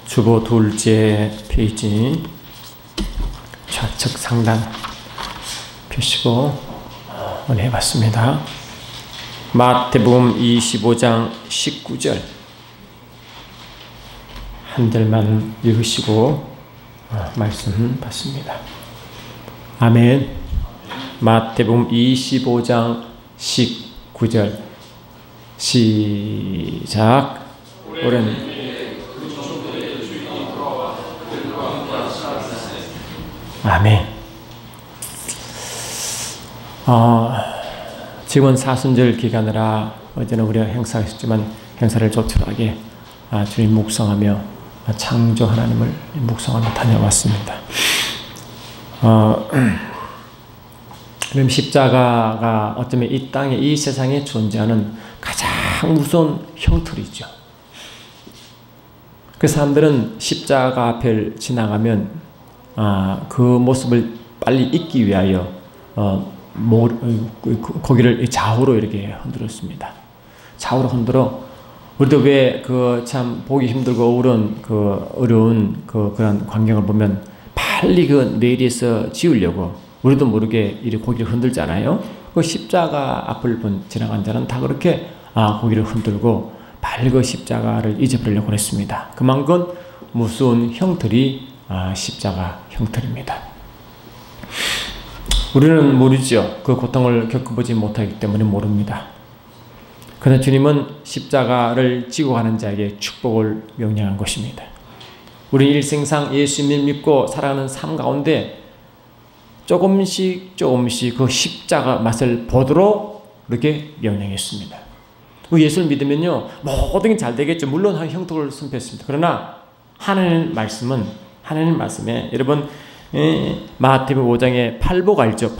주보 둘째 페이지 좌측 상단 펴시고 해봤습니다. 마태복음 25장 19절 한 절만 읽으시고 말씀 받습니다. 아멘. 마태복음 25장 19절 시작. 오랜 아멘. 지금은 사순절 기간이라 어제는 우리가 행사했지만 행사를 조촐하게 주님 묵상하며 창조 하나님을 묵상하며 다녀왔습니다. 그럼 십자가가 어쩌면 이 땅에 이 세상에 존재하는 가장 무서운 형틀이죠. 그 사람들은 십자가 앞을 지나가면 그 모습을 빨리 잊기 위하여 고개를 좌우로 이렇게 흔들었습니다. 좌우로 흔들어 우리도 왜 참 보기 힘들고 어려운 그런 광경을 보면 빨리 그 내리에서 지우려고 우리도 모르게 이렇게 고개를 흔들잖아요. 그 십자가 앞을 지나간 자는 다 그렇게 고개를 흔들고 빨리 그 십자가를 잊어버리려고 했습니다. 그만큼 무서운 형틀이 십자가 형틀입니다. 우리는 모르죠. 그 고통을 겪어보지 못하기 때문에 모릅니다. 그러나 주님은 십자가를 지고 가는 자에게 축복을 명령한 것입니다. 우리 일생상 예수님을 믿고 살아가는 삶 가운데 조금씩 그 십자가 맛을 보도록 그렇게 명령했습니다. 예수를 믿으면요 모든 게 잘 되겠죠. 물론 한 형통을 선포했습니다. 그러나 하나님 말씀에 여러분 마태복음 5장에 팔복 알죠?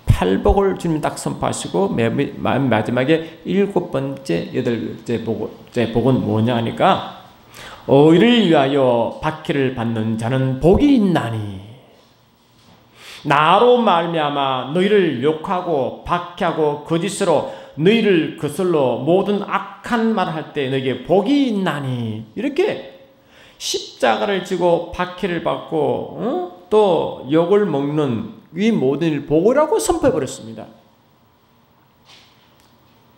팔복을 주님 딱 선포하시고 마지막에 7번째 8번째 복은 뭐냐 하니까 의를 위하여 박해를 받는 자는 복이 있나니 나로 말미암아 너희를 욕하고 박해하고 거짓으로 너희를 거슬러 모든 악한 말을 할 때 너희에게 복이 있나니 이렇게 십자가를 지고 박해를 받고 또 욕을 먹는 이 모든 일 복이라고 선포해버렸습니다.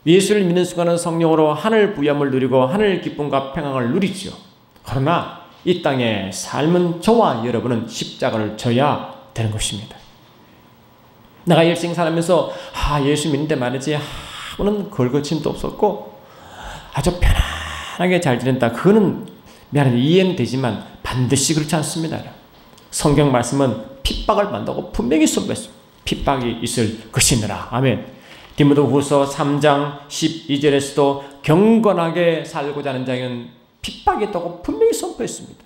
예수를 믿는 순간은 성령으로 하늘 부여함을 누리고 하늘 기쁨과 평안을 누리죠. 그러나 이 땅의 삶은 저와 여러분은 십자가를 져야 되는 것입니다. 내가 일생 살면서 예수 믿는데 말이지 아무런 걸거침도 없었고 아주 편안하게 잘 지낸다. 그거는 미안하게 이해는 되지만 반드시 그렇지 않습니다. 성경 말씀은 핍박을 받는다고 분명히 선포했습니다. 핍박이 있을 것이니라. 아멘. 디모데후서 3장 12절에서도 경건하게 살고자 하는 자에게는 핍박이 있다고 분명히 선포했습니다.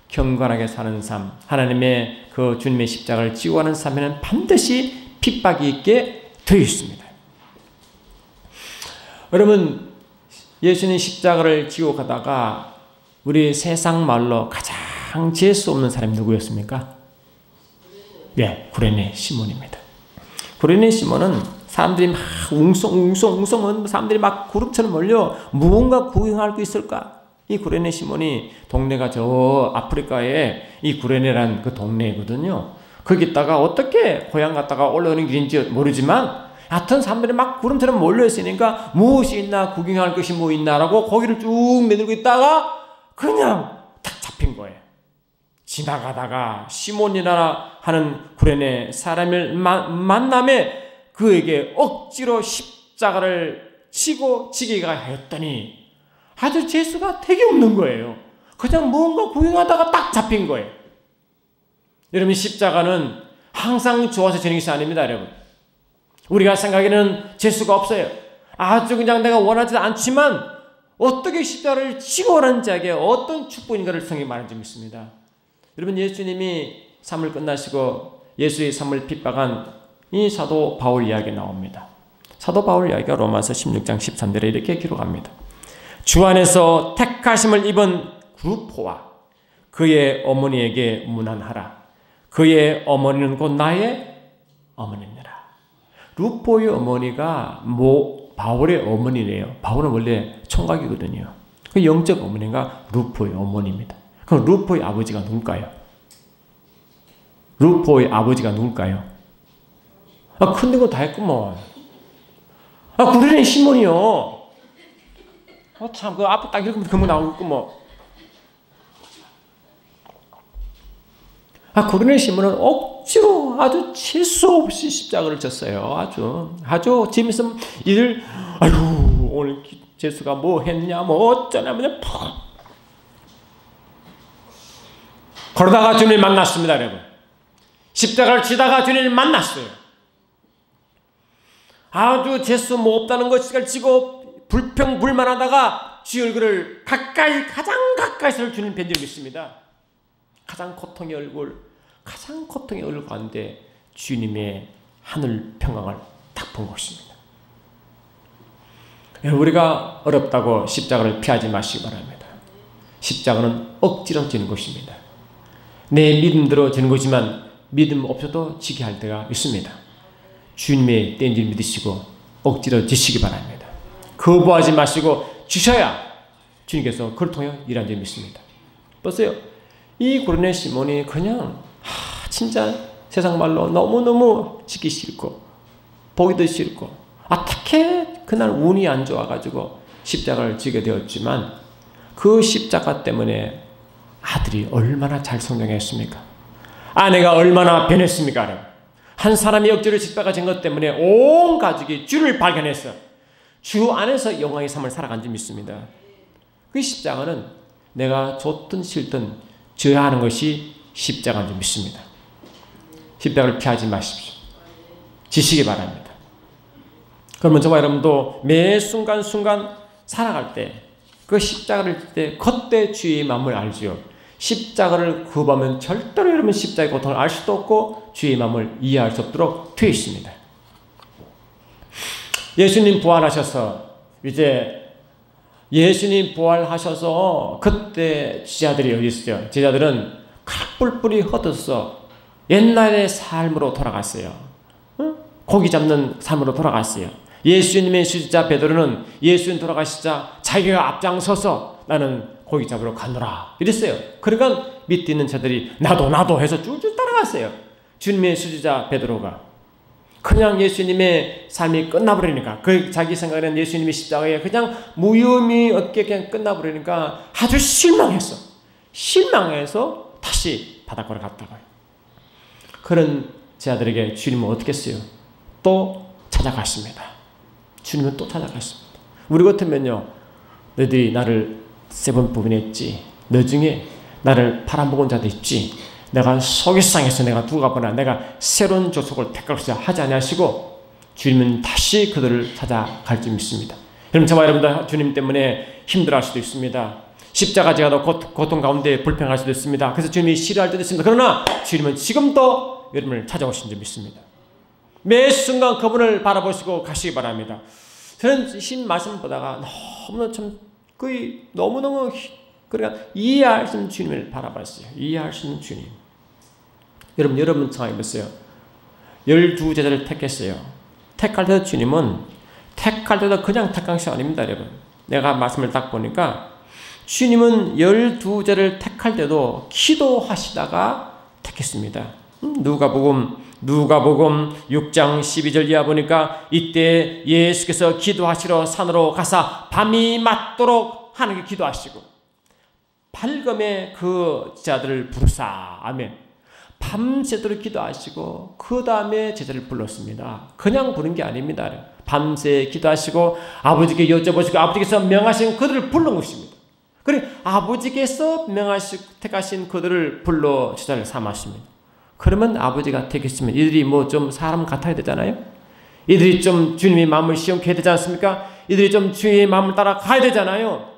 경건하게 사는 삶, 하나님의 그 주님의 십자가를 지고 가는 삶에는 반드시 핍박이 있게 되어 있습니다. 여러분, 예수님 십자가를 지고 가다가 우리 세상 말로 가장 재수 없는 사람이 누구였습니까? 네, 구레네 시몬입니다. 구레네 시몬은 사람들이 막 웅성웅성 사람들이 막 구름처럼 몰려 무언가 구경할 거 있을까? 이 구레네 시몬이 동네가 저 아프리카에 이 구레네란 그 동네거든요. 거기다가 어떻게 고향 갔다가 올라오는 길인지 모르지만 하여튼 사람들이 막 구름처럼 몰려있으니까 무엇이 있나 구경할 것이 뭐 있나라고 고기를 쭉 내들고 있다가 그냥 딱 잡힌 거예요. 지나가다가 시몬이라 하는 구레네 사람을 만남에 그에게 억지로 십자가를 지게 하였더니 아주 재수가 되게 없는 거예요. 그냥 뭔가 구경하다가 딱 잡힌 거예요. 여러분, 십자가는 항상 좋아서 지는 것이 아닙니다. 여러분, 우리가 생각에는 재수가 없어요. 아주 그냥 내가 원하지 않지만 어떻게 십자가를 지고 가는 자에게 어떤 축복인가를 성경이 말한 점이 있습니다. 여러분, 예수님이 삶을 끝나시고 예수의 삶을 핍박한 이 사도 바울 이야기 나옵니다. 사도 바울 이야기가 로마서 16장 13절에 이렇게 기록합니다. 주 안에서 택하심을 입은 루포와 그의 어머니에게 문안하라. 그의 어머니는 곧 나의 어머니니라. 루포의 어머니가 바울의 어머니래요. 바울은 원래 총각이거든요. 그 영적 어머니가 루포의 어머니입니다. 그럼 루포의 아버지가 누굴까요? 루포의 아버지가 누굴까요? 큰 거 다 했구먼. 구레네 시몬이요. 참, 그 앞에 딱 읽으면 그거 나오겠구먼. 구레네 시몬은 억지로 아주 재수 없이 십자가를 졌어요. 아주 재밌으면 이들, 아유, 오늘 재수가 뭐 했냐, 뭐 어쩌냐, 그냥 팍. 그러다가 주님 만났습니다, 여러분. 십자가를 지다가 주님을 만났어요. 아주 재수 뭐 없다는 것을 지고 불평불만하다가 주의 얼굴을 가까이, 가장 가까이서 주님 뵌 적이 있습니다. 가장 고통의 얼굴 가운데 주님의 하늘 평강을 딱 본 것입니다. 우리가 어렵다고 십자가를 피하지 마시기 바랍니다. 십자가는 억지로 지는 것입니다. 내 믿음대로 지는 것이지만 믿음 없어도 지게 할 때가 있습니다. 주님의 때인 줄 믿으시고 억지로 지시기 바랍니다. 거부하지 마시고 주셔야 주님께서 그걸 통해 일한 점이 있습니다. 보세요. 이 구레네 시몬이 그냥 진짜 세상 말로 너무너무 지기 싫고 보기도 싫고 어떻게 그날 운이 안 좋아가지고 십자가를 지게 되었지만 그 십자가 때문에 아들이 얼마나 잘 성장했습니까? 아내가 얼마나 변했습니까? 한 사람이 억지로 십자가 진 것 때문에 온 가족이 주를 발견해서 주 안에서 영광의 삶을 살아간 점이 있습니다. 그 십자가는 내가 좋든 싫든 져야 하는 것이 십자가인 줄 믿습니다. 십자가를 피하지 마십시오. 지시기 바랍니다. 그러면 저와 여러분도 매 순간순간 살아갈 때 그 십자가를 질 때 그때 주의 마음을 알지요. 십자가를 구하면 절대로 여러분 십자가의 고통을 알 수도 없고 주의 마음을 이해할 수 없도록 되어 있습니다. 예수님 부활하셔서 이제 예수님 부활하셔서 그때 제자들이 어디 있어요? 제자들은 뿔뿔이 흩어서 옛날의 삶으로 돌아갔어요. 고기 잡는 삶으로 돌아갔어요. 예수님의 수지자 베드로는 예수님 돌아가시자 자기가 앞장서서 나는 고기 잡으러 가노라 이랬어요. 그러니까 밑에 있는 자들이 나도 해서 쭉쭉 따라갔어요. 주님의 수지자 베드로가 그냥 예수님의 삶이 끝나버리니까 그 자기 생각에는 예수님의 십자가에 그냥 무의미 없게 그냥 끝나버리니까 아주 실망해서 다시 바닷가로 갔다가요. 그런 제자들에게 주님은 어떻게 했어요? 또 찾아갔습니다. 주님은 또 찾아갔습니다. 우리 같으면요, 너희들이 나를 세 번 부인했지. 너 중에 나를 팔아먹은 자도 있지. 내가 속이 상해서 내가 두고 가거나 내가 새로운 조속을 택하고자 하지 않으시고 주님은 다시 그들을 찾아갈 줄 믿습니다. 여러분, 저와 여러분도 주님 때문에 힘들어할 수도 있습니다. 십자가 지가도 고통 가운데 불평할 수도 있습니다. 그래서 주님이 싫어할 때도 있습니다. 그러나 주님은 지금도 여러분을 찾아오신 줄 믿습니다. 매 순간 그분을 바라보시고 가시기 바랍니다. 저는 신 말씀 보다가 너무나 참 거의 너무너무 그러니까 이해할 수 있는 주님을 바라봤어요. 이해할 수 있는 주님. 여러분 생각해보세요. 12제자를 택했어요. 택할 때도 주님은 택할 때도 그냥 택한 것이 아닙니다. 여러분, 내가 말씀을 딱 보니까 주님은 12제자를 택할 때도 기도하시다가 택했습니다. 누가복음 6장 12절 이하 보니까 이때 예수께서 기도하시러 산으로 가사 밤이 맞도록 하나님께 기도하시고 밝음에 그 제자들을 부르사. 아멘. 밤새도록 기도하시고 그 다음에 제자를 불렀습니다. 그냥 부른 게 아닙니다. 밤새 기도하시고 아버지께 여쭤보시고 아버지께서 명하신 그들을 부른 것입니다. 그리고 아버지께서 택하신 그들을 불러 제자를 삼았습니다. 그러면 아버지가 택했으면 이들이 뭐 좀 사람 같아야 되잖아요. 이들이 좀 주님의 마음을 시험케 해야 되지 않습니까? 이들이 좀 주님의 마음을 따라가야 되잖아요.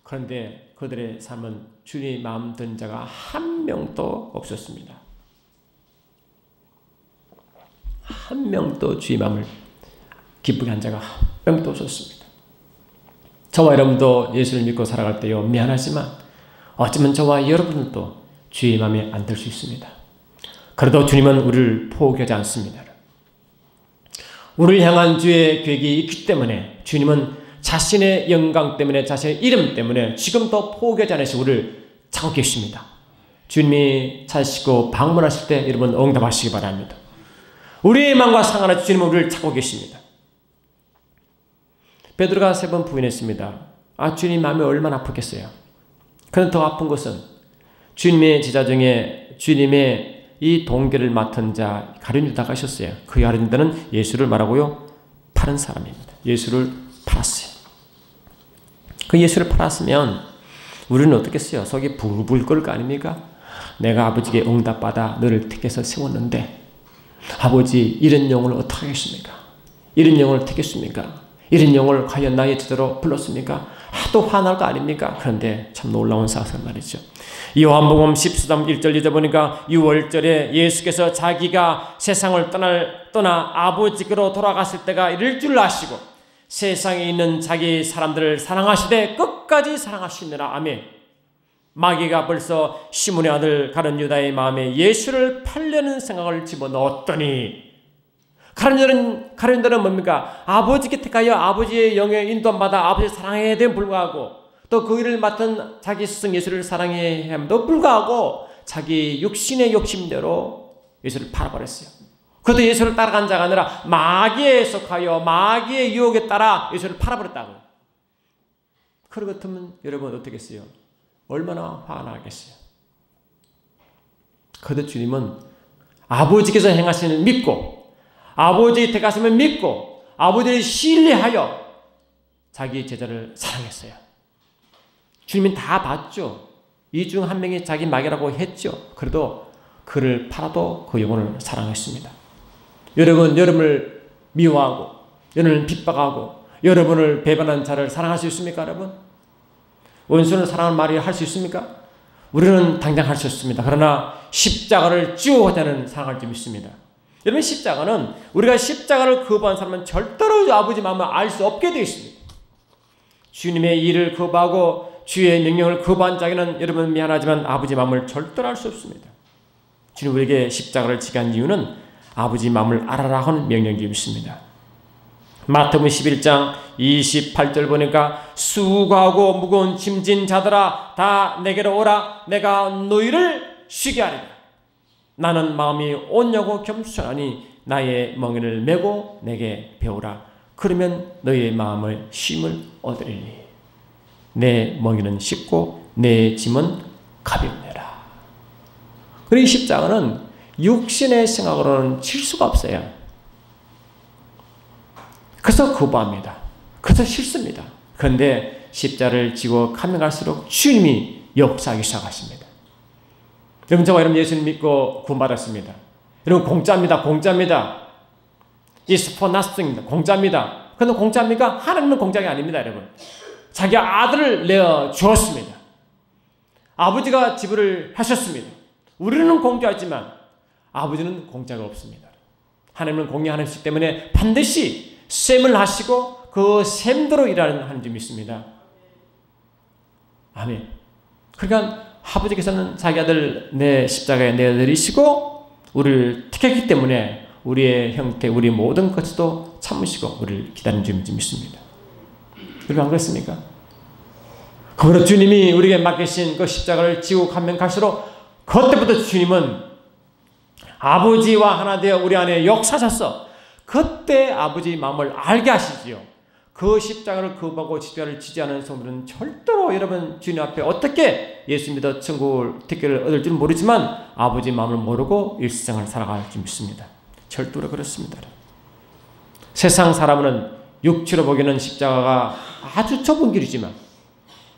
그런데 그들의 삶은 주님의 마음 든 자가 한 명도 없었습니다. 한 명도 주의 마음을 기쁘게 한 자가 한 명도 없었습니다. 저와 여러분도 예수를 믿고 살아갈 때요, 미안하지만 어쩌면 저와 여러분도 주의 마음에 안 들 수 있습니다. 그래도 주님은 우리를 포기하지 않습니다. 우리를 향한 주의 계획이 있기 때문에 주님은 자신의 영광 때문에 자신의 이름 때문에 지금도 포기하지 않으시고 우리를 찾고 계십니다. 주님이 찾으시고 방문하실 때 여러분 응답하시기 바랍니다. 우리의 마음과 상관없이 주님은 우리를 찾고 계십니다. 베드로가 3번 부인했습니다. 주님 마음이 얼마나 아프겠어요. 그런데 더 아픈 것은 주님의 제자 중에 주님의 이 동계를 맡은 자 가룟 유다가 있었어요. 그 가룟 유다는 예수를 말하고요, 파는 사람입니다. 예수를 팔았어요. 그 예수를 팔았으면 우리는 어떻겠어요? 속이 불불 끓을 거 아닙니까? 내가 아버지께 응답받아 너를 택해서 세웠는데 아버지 이런 영을 어떻게 하겠습니까? 이런 영을 택했습니까? 이런 영을 과연 나의 제대로 불렀습니까? 하도 화날 거 아닙니까? 그런데 참 놀라운 사실 말이죠. 요한복음 14장 1절 잊어 보니까 6월절에 예수께서 자기가 세상을 떠나 아버지께로 돌아갔을 때가 이를 줄 아시고 세상에 있는 자기 사람들을 사랑하시되 끝까지 사랑하시느라. 아멘. 마귀가 벌써 시몬의 아들 가룟 유다의 마음에 예수를 팔려는 생각을 집어넣었더니 가룟 유다는 뭡니까? 아버지께 택하여 아버지의 영에 인도받아 아버지의 사랑해야 됨 불구하고 또 그 일을 맡은 자기 스승 예수를 사랑해야 함에도 불구하고 자기 육신의 욕심대로 예수를 팔아버렸어요. 그것도 예수를 따라간 자가 아니라 마귀에 속하여 마귀의 유혹에 따라 예수를 팔아버렸다고요. 그런 것 같으면 여러분 어떻겠어요? 얼마나 화가 나겠어요. 그런데 주님은 아버지께서 행하시는 믿고 아버지의 택하심을 믿고 아버지를 신뢰하여 자기 제자를 사랑했어요. 주님은 다 봤죠. 이 중 한 명이 자기 마귀라고 했죠. 그래도 그를 팔아도 그 영혼을 사랑했습니다. 여러분을 미워하고 여러분을 핍박하고 여러분을 배반한 자를 사랑할 수 있습니까, 여러분? 원수를 사랑하는 말이 할 수 있습니까? 우리는 당장 할 수 없습니다. 그러나 십자가를 쥐어오자는 사랑을 좀 있습니다. 여러분, 십자가는 우리가 십자가를 거부한 사람은 절대로 아버지 마음을 알 수 없게 되어 있습니다. 주님의 일을 거부하고 주의 명령을 거부한 자에게는 여러분 미안하지만 아버지 마음을 절대로 알 수 없습니다. 주님 우리에게 십자가를 지게 한 이유는 아버지 마음을 알아라 하는 명령이 있습니다. 마태복음 11장 28절 보니까 수고하고 무거운 짐진 자들아 다 내게로 오라 내가 너희를 쉬게 하리라. 나는 마음이 온유하고 겸손하니 나의 멍에를 메고 내게 배우라. 그러면 너희의 마음을 쉼을 얻으리니 내 멍에는 쉽고 내 짐은 가볍느라. 그리고 십자가는 육신의 생각으로는 칠 수가 없어요. 그래서 거부합니다. 그래서 싫습니다. 그런데 십자를 지고 가면 갈수록 주님이 역사하기 시작하십니다. 여러분, 저와 여러분 예수님 믿고 구원받았습니다. 여러분 공짜입니다. 공짜입니다. It's for nothing입니다. 공짜입니다. 그런데 공짜입니까? 하나님은 공짜가 아닙니다, 여러분. 자기 아들을 내어 주었습니다. 아버지가 지불을 하셨습니다. 우리는 공짜지만 아버지는 공짜가 없습니다. 하나님은 공의 하나님이시기 때문에 반드시 셈을 하시고 그 셈대로 일하는 하나님이 있습니다. 아멘. 그러니까 아버지께서는 자기 아들 내 십자가에 내어드리시고 우리를 택했기 때문에 우리의 형태, 우리 모든 것도 참으시고 우리를 기다리는 주님이 있습니다. 여러분 안 그렇습니까? 그러므로 주님이 우리에게 맡기신 그 십자가를 지고 가면 갈수록 그때부터 주님은 아버지와 하나 되어 우리 안에 역사하셔서 그때 아버지의 마음을 알게 하시지요. 그 십자가를 거부하고 십자가를 지지 않은 성도는 절대로 여러분 주님 앞에 어떻게 예수 믿어 천국을 택배를 얻을 줄 모르지만 아버지의 마음을 모르고 일생을 살아갈 줄 믿습니다. 절대로 그렇습니다. 세상 사람은 육체로 보기에는 십자가가 아주 좁은 길이지만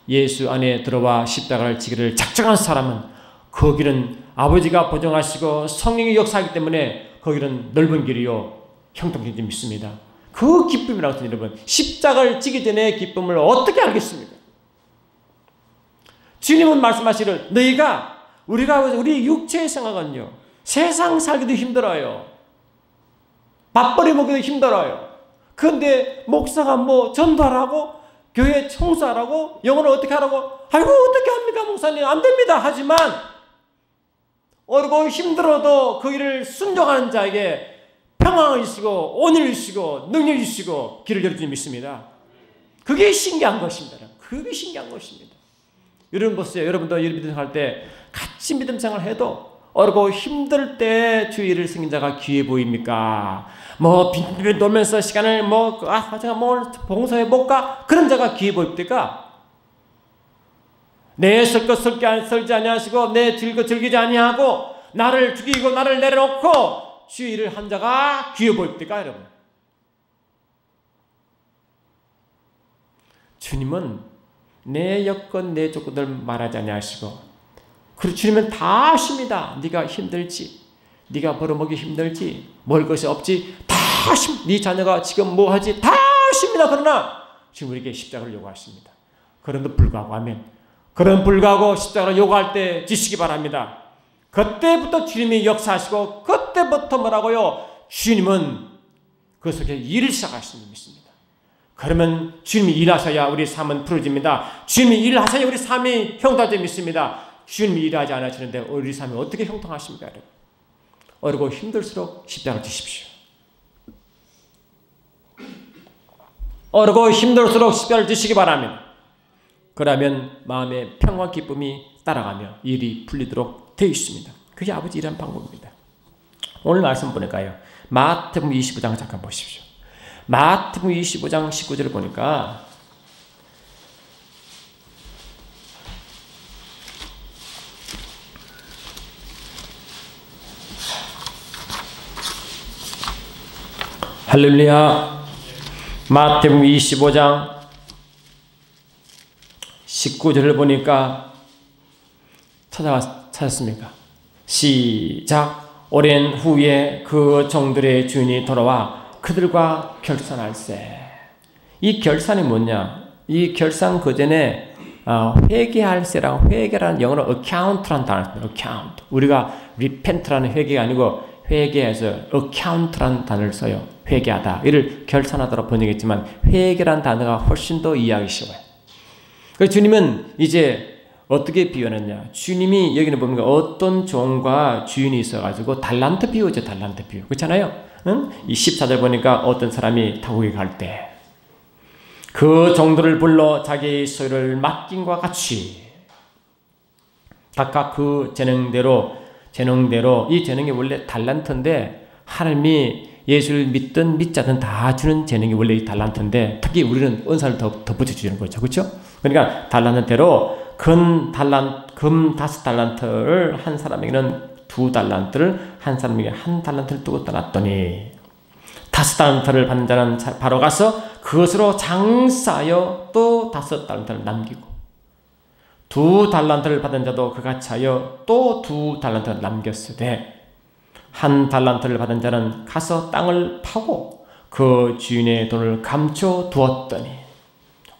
예수 안에 들어와 십자가를 지기를 작정한 사람은 그 길은 아버지가 보정하시고 성령이 역사하기 때문에 그 길은 넓은 길이요 형통한 줄 믿습니다. 그 기쁨이라고 하더니 여러분 십자가를 지기 전에 기쁨을 어떻게 알겠습니까? 주님은 말씀하시기를 우리 육체의 생각은요 세상 살기도 힘들어요. 밥벌이 먹기도 힘들어요. 그런데 목사가 뭐 전도하라고 교회 청소하라고 영어를 어떻게 하라고 아이고 어떻게 합니까 목사님 안 됩니다. 하지만 어렵고 힘들어도 그 일을 순종하는 자에게 평강이시고 온유이시고 능력이시고 길을 열어주님 믿습니다. 그게 신기한 것입니다. 그게 신기한 것입니다. 여러분 보세요. 여러분도 믿음 생활할 때 같이 믿음 생활을 해도 어렵고 힘들 때 주의 일을 섬긴 자가 귀해 보입니까? 뭐 빈빈 놀면서 시간을 제가 뭘 봉사해 볼까? 그런 자가 귀해 보입니까? 내 쓸 것 썰지 아니하시고 내 즐길 것 즐기지 아니하고 나를 죽이고 나를 내려놓고 주의 일을 한 자가 귀해 보입니까, 여러분? 주님은 내 여건 내 조건을 말하지 아니하시고 그리고 주님은 다 아십니다. 네가 힘들지, 네가 벌어먹기 힘들지, 먹을 것이 없지, 다 아십니다. 네 자녀가 지금 뭐 하지, 다 아십니다. 그러나 지금 우리에게 십자가를 요구하십니다. 그런데 불구하고 십자가를 요구할 때 지시기 바랍니다. 그때부터 주님이 역사하시고 그때부터 뭐라고요? 주님은 그 속에 일을 시작하시는 믿습니다. 그러면 주님이 일하셔야 우리 삶은 풀어집니다. 주님이 일하셔야 우리 삶이 형통하지 믿습니다. 주님이 일하지 않으시는데 우리 삶이 어떻게 형통하십니까? 여러분? 어렵고 힘들수록 십자가를 지십시오. 어렵고 힘들수록 십자가를 지시기 바랍니다. 그러면 마음의 평화 기쁨이 따라가며 일이 풀리도록 되어 있습니다. 그게 아버지 일하는 방법입니다. 오늘 말씀 보니까요. 마태복음 25장 잠깐 보십시오. 마태복음 25장 19절을 보니까 할렐루야. 마태복음 25장 19절을 보니까 찾았습니까? 시작. 오랜 후에 그 종들의 주인이 돌아와 그들과 결산할세. 이 결산이 뭐냐? 이 결산 그 전에 회개할세라고, 회개라는 영어로 account라는 단어입니다. account. 우리가 repent라는 회개가 아니고 회개해서 account라는 단어를 써요. 회개하다. 이를 결산하다로 번역했지만 회개라는 단어가 훨씬 더 이해하기 쉬워요. 그래서 주님은 이제 어떻게 비유하느냐? 주님이 여기는 보니까 어떤 종과 주인이 있어가지고 달란트 비유죠. 달란트 비유. 그렇잖아요. 응? 이 14절 보니까 어떤 사람이 타국에 갈 때 그 종들을 불러 자기 소유를 맡김과 같이 각각 그 재능대로 이 재능이 원래 달란트인데 하나님이 예수를 믿든 믿자든 다 주는 재능이 원래 이 달란트인데 특히 우리는 은사를 더 붙여주는 거죠. 그렇죠? 그러니까 달란트대로 금 5달란트를 한 사람에게는 2달란트를, 한 사람에게 1달란트를 두고 떠났더니 5달란트를 받는 자는 바로 가서 그것으로 장사하여 또 5달란트를 남기고 2달란트를 받은 자도 그같이 하여 또 2달란트를 남겼으되 1달란트를 받은 자는 가서 땅을 파고 그 주인의 돈을 감춰 두었더니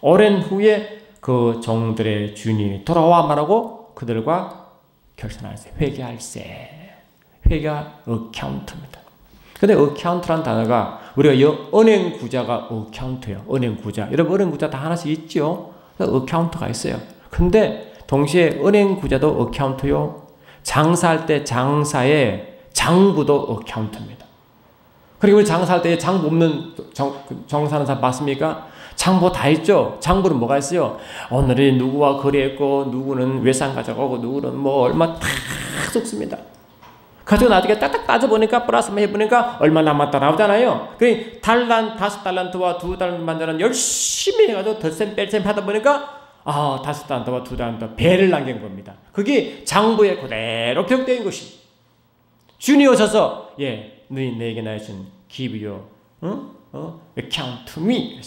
오랜 후에 그 종들의 주인이 돌아와 말하고 그들과 결산할세. 회개할세. 회개가 어카운트입니다. 근데 어카운트라는 단어가 우리가 은행 구자가 어카운트예요. 은행 구자. 여러분 은행 구자 다 하나씩 있죠? 어카운트가 있어요. 근데 동시에 은행 구자도 어카운트요. 장사할 때 장사의 장부도 어카운트입니다. 그리고 우리 장사할 때 장부 없는 정사하는 사람 봤습니까? 장부 다 있죠? 장부는 뭐가 있어요? 오늘이 누구와 거래했고, 누구는 외상 가져가고, 누구는 뭐 얼마 다 적습니다. 가지고 나중에 딱딱 따져보니까, 플러스 해보니까 얼마 남았다 나오잖아요. 그 5달란트와 2달란트 만드는 열심히 해가지고 덧셈 뺄셈 하다 보니까 5달란트와 2달란트 배를 남긴 겁니다. 그게 장부에 그대로 기록되어 있는 것입니다. 주인이 오셔서 너희 내게 나신 give you account to me.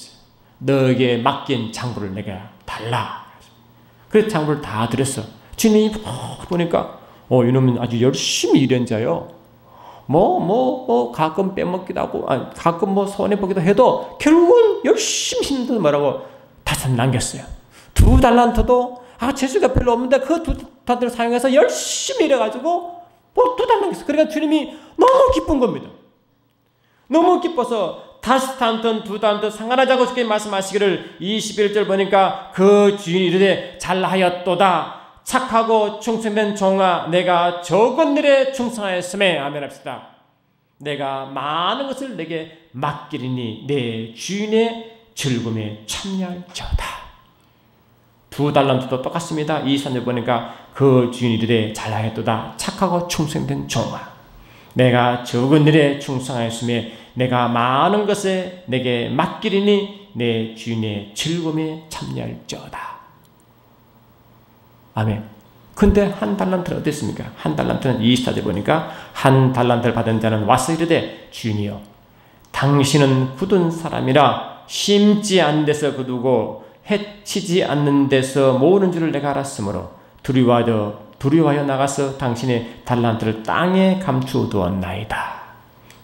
너에게 맡긴 장부를 내가 달라. 그래서 장부를 다 드렸어. 주인이 보니까 이놈은 아주 열심히 일한 자요. 가끔 빼먹기도 하고 가끔 손해보기도 해도 결국은 열심히 힘들어서 뭐라고 5 남겼어요. 2달란트도 재수가 별로 없는데 그 2달란트를 사용해서 열심히 일해가지고 2달란트 남겼어요. 그러니까 주님이 너무 기쁜 겁니다. 너무 기뻐서 5달란트, 2달란트 상관하지 않고 주께 말씀하시기를 21절 보니까 그 주인이 이르되 잘하였도다. 착하고 충성된 종아, 내가 적은 일에 충성하였음에. 아멘 합시다. 내가 많은 것을 내게 맡기리니 내 주인의 즐거움에 참여할지어다. 2달란트도 똑같습니다. 23절 보니까 그 주인이 이르되 잘하였도다. 착하고 충성된 종아. 내가 적은 일에 충성하였으며 내가 많은 것에 내게 맡기리니 내 주인의 즐거움에 참여할지어다. 아멘. 근데 1달란트는 어땠습니까? 1달란트는 24절 보니까 1달란트를 받은 자는 와서 이르되 주인이여 당신은 굳은 사람이라 심지 않는 데서 거두고 해치지 않는 데서 모으는 줄을 내가 알았으므로 두려워하여 나가서 당신의 달란트를 땅에 감추어두었나이다.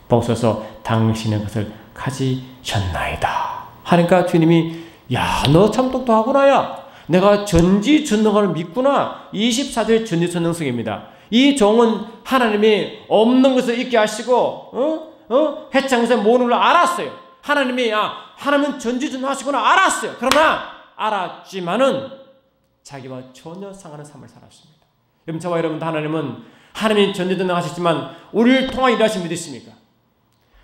보소서 당신의 것을 가지셨나이다. 하니까 주님이 야, 너 참 똑똑하구나. 야, 내가 전지전능을 믿구나. 24절 전지전능성입니다. 이 종은 하나님이 없는 것을 있게 하시고 해창 것을 모으는 걸 알았어요. 하나님이 하나님은 전지전능하시구나 알았어요. 그러나 알았지만은 자기와 전혀 상하는 삶을 살았습니다. 여러분, 저와 여러분도 하나님이 전지전능하셨지만 우리를 통해 일하신 믿으십니까?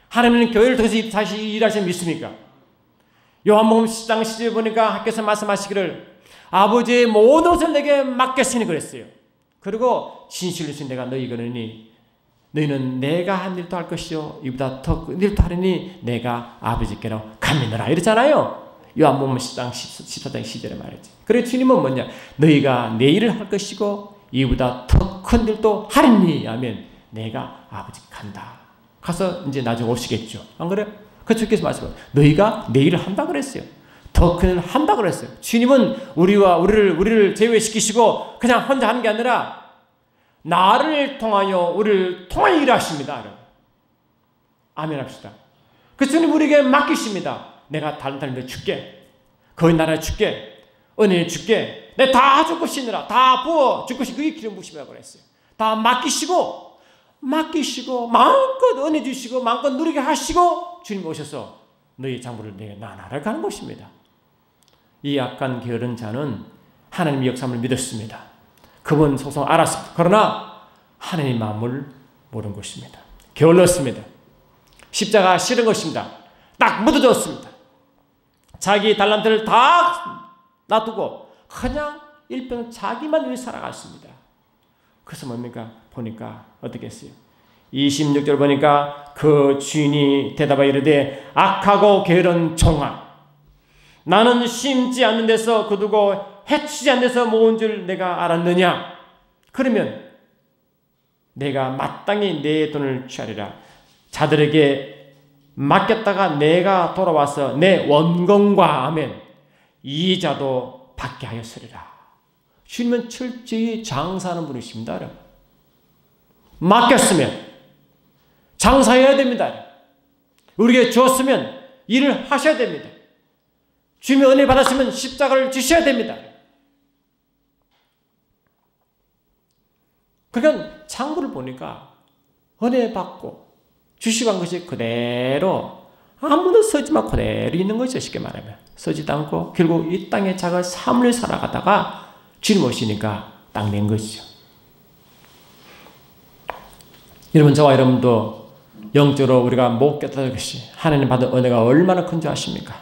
하나님은 교회를 통해서 다시 일하신 믿습니까? 요한복음 10장 10절에 보니까 하께서 말씀하시기를 아버지의 모든 것을 내게 맡겼으니 그랬어요. 그리고 진실로 내가 너희 이거느니 너희는 내가 한 일도 할 것이요 이보다 더 큰 일도 하리니 내가 아버지께로 가미노라 이러잖아요. 요한복음 10장 14장 10절에 말했지. 그래 주님은 뭐냐? 너희가 내 일을 할 것이고 이보다 더 큰 일도 하리니 하면 내가 아버지 간다. 가서 이제 나중에 오시겠죠. 안 그래요? 그 주께서 말씀하세요. 너희가 내 일을 한다 그랬어요. 더 큰 일을 한다 그랬어요. 주님은 우리를 제외시키시고 그냥 혼자 하는 게 아니라 나를 통하여 우리를 통하여 일하십니다. 아멘 합시다. 그 주님 우리에게 맡기십니다. 내가 다른 사람들 줄게. 거기 나라에 줄게. 은혜를 줄게. 내가 다 줄 것이니라. 다 부어 줄 것이 그게 기름 부으심이라고 그랬어요. 다 맡기시고 마음껏 은혜 주시고 마음껏 누리게 하시고 주님 오셔서 너희 장부를 내게 나눠라 가는 것입니다. 이 약간 게으른 자는 하나님의 역사를 믿었습니다. 그분 속성 알았습니다. 그러나 하나님 마음을 모르는 것입니다. 게을렀습니다. 십자가 싫은 것입니다. 딱 묻어줬습니다. 자기 달란트를 다 놔두고 그냥 일평 자기만 위해 살아갔습니다. 그래서 뭡니까? 보니까 어떻게 했어요? 26절 보니까 그 주인이 대답하여 이르되 악하고 게으른 종아 나는 심지 않는 데서 거두고 해치지 않는 데서 모은 줄 내가 알았느냐? 그러면 내가 마땅히 내 돈을 취하리라. 자들에게 맡겼다가 내가 돌아와서 내 원금과 아멘 이자도 받게 하였으리라. 주님은 철저히 장사하는 분이십니다. 맡겼으면 장사해야 됩니다. 우리에게 주었으면 일을 하셔야 됩니다. 주님의 은혜 받았으면 십자가를 지셔야 됩니다. 그러니까 장부를 보니까 은혜 받고 주시고 한 것이 그대로 아무도 쓰지 않고 그대로 있는 것이죠. 쉽게 말하면 쓰지도 않고 결국 이 땅의 작은 삶을 살아가다가 주님 오시니까 딱 낸 것이죠. 여러분, 저와 여러분도 영적으로 우리가 못 깨달을 것이 하나님 받은 은혜가 얼마나 큰 줄 아십니까?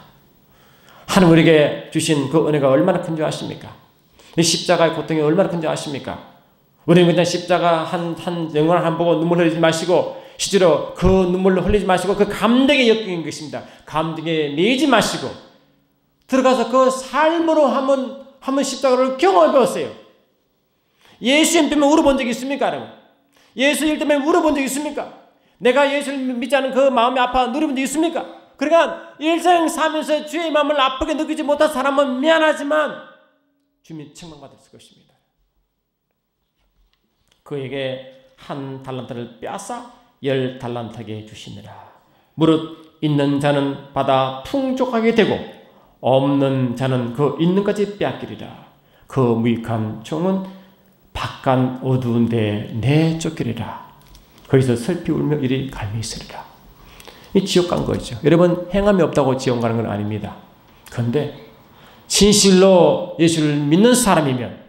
하나님 우리에게 주신 그 은혜가 얼마나 큰 줄 아십니까? 이 십자가의 고통이 얼마나 큰 줄 아십니까? 우리는 그냥 십자가 한 영광을 한 보고 눈물 흘리지 마시고 실제로 그 눈물을 흘리지 마시고 그 감동에 엮인 것입니다. 감동에 내지 마시고 들어가서 그 삶으로 한번 십자가를 경험해 보세요. 예수님 때문에 울어본 적이 있습니까? 여러분? 예수 일 때문에 울어본 적이 있습니까? 내가 예수를 믿지 않은 그 마음이 아파 누려본 적이 있습니까? 그러니까 일생 살면서 주의 마음을 아프게 느끼지 못한 사람은 미안하지만 주님이 책망받았을 것입니다. 그에게 1달란트를 빼앗아 10달란트에게 주시느라. 무릇 있는 자는 받아 풍족하게 되고 없는 자는 그 있는 것까지 빼앗기리라. 그 무익한 종은 바깥 어두운 데 내쫓기리라. 거기서 슬피 울며 이리 갈미 있으리라. 이 지옥 간 거죠. 여러분, 행함이 없다고 지옥 가는 건 아닙니다. 그런데 진실로 예수를 믿는 사람이면,